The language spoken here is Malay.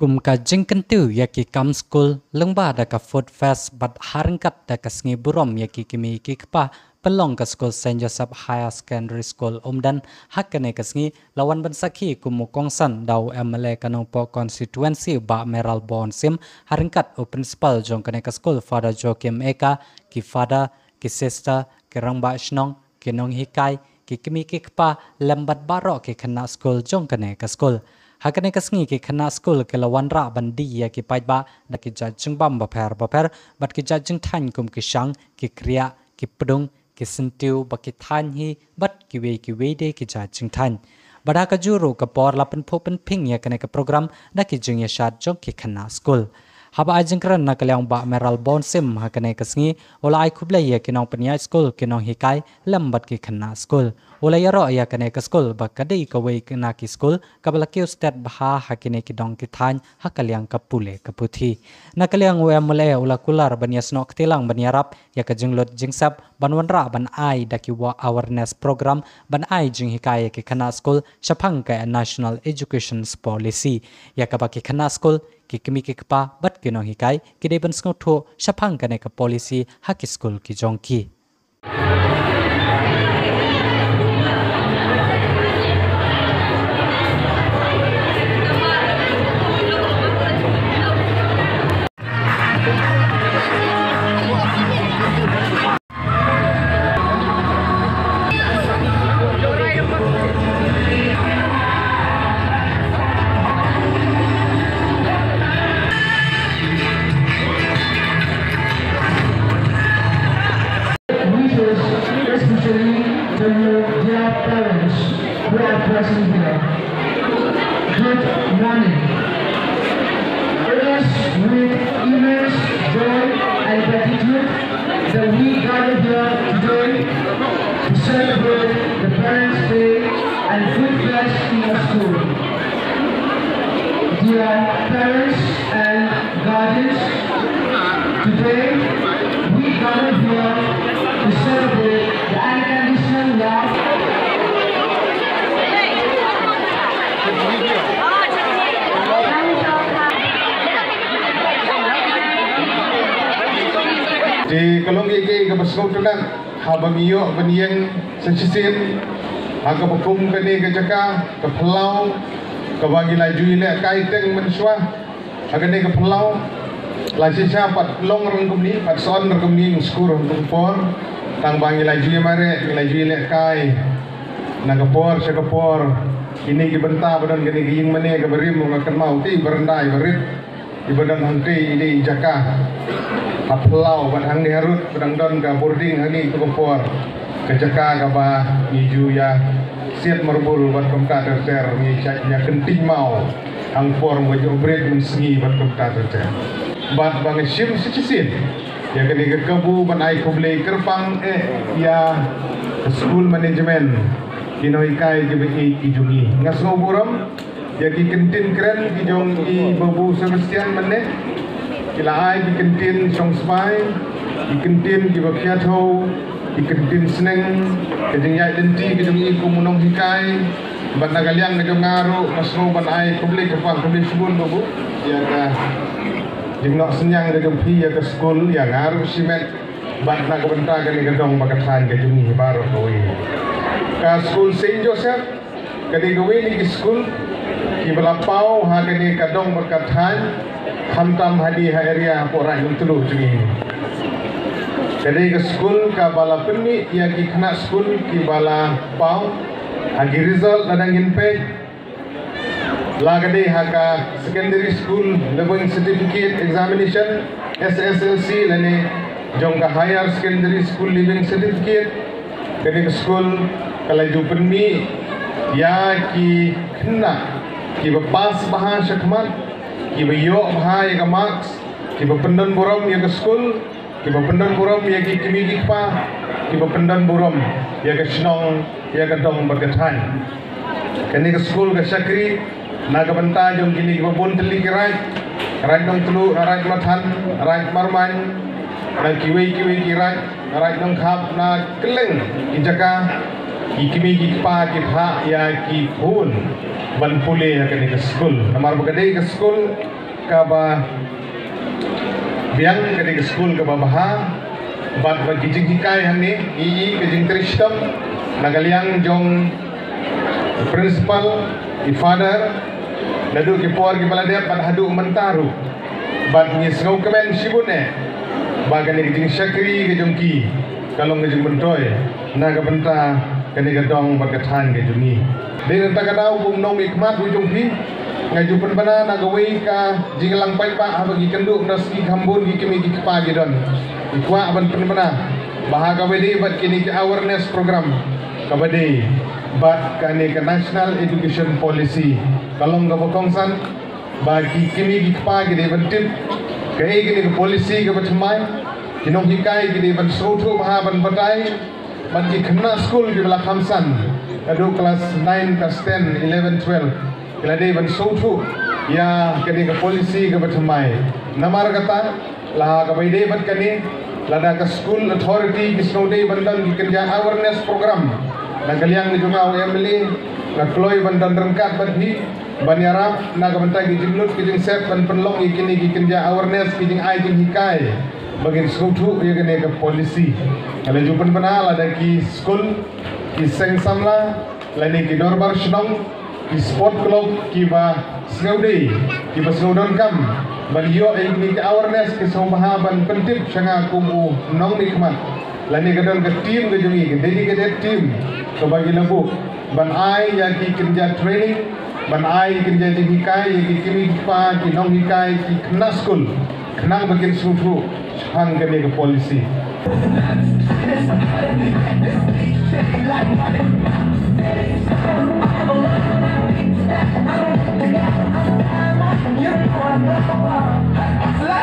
Kum ka jingkentu yaki kam school lengba da ka food fest bat haringkat da ka sngi burom yaki kimi kikpa pelong ka school Saint Joseph Higher Secondary School umdan hakane ka sngi lawan bansaki kumu kongsan dau MLA kanong po constituency ba Meral Bonsim haringkat o principal jong kane ka school Father Joachim Eka ki father ki sister ki rangba shnong ki nong hikai ki kimi kikpa lambat baro ki kana school jong kane ka school hakane kasngi ki khana school ke lawan ra bandi ya ki paiba da ki jajing bam ba pher bat ki jajing than kum ki shang ki kriya ki pdung ki sentiu ba ki than hi bat ki we de ki jajing than bada ka juru ka por la pen phopen phing ya kane ka program da ki jing ya shat jok ki khana school haba ajing kran na kalyang ba Meral Bonsim hakane kasngi ola ai khuble ya kinong penya school kinong hikai lambat ki khana school ola yaro ya kane ka school ba kadei ka wei na ki school kabla ki state bha hakine ki dong ki than hakalyang ka pule ka puthi na kalyang we mole ola kular ban yasno ktilang ban yarap ya ka jinglot jingsap ban wanra ban ai da ki wa awareness program ban ai jing hikai ki khana school shaphang ka national education policy ya ka ba ki khana school ki kimi ki kpa bat ki no hikai ki de ban sngo tho shaphang kane ka policy haki school ki jongki present here. Good morning. It is with immense joy and gratitude that we gather here today to celebrate the Parents' Day and Food Fest in our school. Dear parents and guardians, today we gather here to celebrate the unconditional love di kalong igi ke basau tunan habamiyo baniang sensisin aga bakum kani ke jaka ke pelau ke bagi laju ile kaiteng mensua aga ne ke pelau laju siapa long rangkum ni pat son rangkum ni skur rangkum por tang bagi laju mare laju ile kai nagapor sagapor ini ke benta badan kani ke ying mane ke berim ngakan mau ti berendai berit di badan hangti ini jaka aplau ban hang ni harut badang don ka boarding hani ke kompor ke jaka ka ba iju ya siat merbul bat komka ter ni nya kenting mau hang por mo jo break mun sengi bat komka ter bat bang sim sisin ya kini ke kabu ban ai koble kerpang ya school management kinoi kai ke bi ijungi ngasno buram ya ki kentin keren ki jong i babu Sebastian mane kila ai ki kentin song spai ki kentin ki bakia tho ki kentin sneng ke jeng yai denti ke jeng i kumunong hikai ban nagaliang ke jong ngaru masno ban ai publik ke pang publik school babu ya ka jeng nok senyang ke jong pi ya ke school ya ngaru simet ban na ke benta ke ni ke dong bakathan ke jeng i baro koi ka school Saint Joseph ke ni ke ni ke school ki belapau ha ke ni ka dong bakathan hamtam hadi area porai untulu juni kadai ke school ka bala penni ya ki khana school ki bala pau hagi result kadang inpe la kadai ha ka secondary school level certificate examination SSLC lane jong ka higher secondary school living certificate kadai ke school kala ju penni ya ki khana ki pass bahan syakmat ki bayo bahai ka marks ki pendan buram ya ke school ki pendan buram ya ki kimi ki pa ki pendan buram ya ke snong ya ke dong berkatan kini ke school ke sakri na ke benta jom kini ki bun teli ki right dong telu right mathan right marman dan kiwi ki right dong khap na keleng ki jaka Ikimi kipa kitha ya ki phun ban pule ya kani ke school namar bagade ke school ka ba biang kani ke school ka ba baha bat ba kijing hikai hanni i kijing tristam nagaliang jong principal i father nadu ki por ki balade bat hadu mentaru bat ni snow kemen sibune bagani kijing syakri ke jongki kalong ke jong bentoy naga benta kani gadong berkatan ke jungi. Dia tak kadau bung nong ikmat ujung pi ngaju penbana nagawai ka jinglang pai pa bagi kenduk nasi khambun gi kimi gi pa gi don. Ikwa ban penbana bahaga wedi bat kini ke awareness program kabade bat kani ke national education policy kalong ga bokongsan bagi kimi gi pa gi de bentip ke gini ke policy ke bacmai kinong hikai gi de ban sotu baha ban batai bagi kena school di belah Khamsan adu kelas 9, kelas 10, 11, 12 kila dia ban sotu ya kini ke polisi ke bercemai namar kata lah ke bayi bat kini lada ke school authority ke snow day bandan di kerja awareness program dan kalian ni juga OMLA na kloi bandan rengkat badhi banyarap na ke bentai ke jinglut ke jing set ban penlong ikini ke kerja awareness ke jing ai jing hikai bagi sotu ya kini ke polisi. Kalau jumpa pernah ada ki school, ki seng samla, lani ki dorbar shnong, ki sport club, ki ba snowday, ki ba snowdon kam, ban yo ni ki awareness ki somaha ban pentip sanga kumu nong nikmat, lani ka don ka team ka jungi, ka dedicated team, ka bagi lambu, ban ai ya ki kerja training, ban ai kerja hikai, ya ki kimi pa, ki nong hikai, ki kena school, kena bagian sufu, hang kene ke polisi.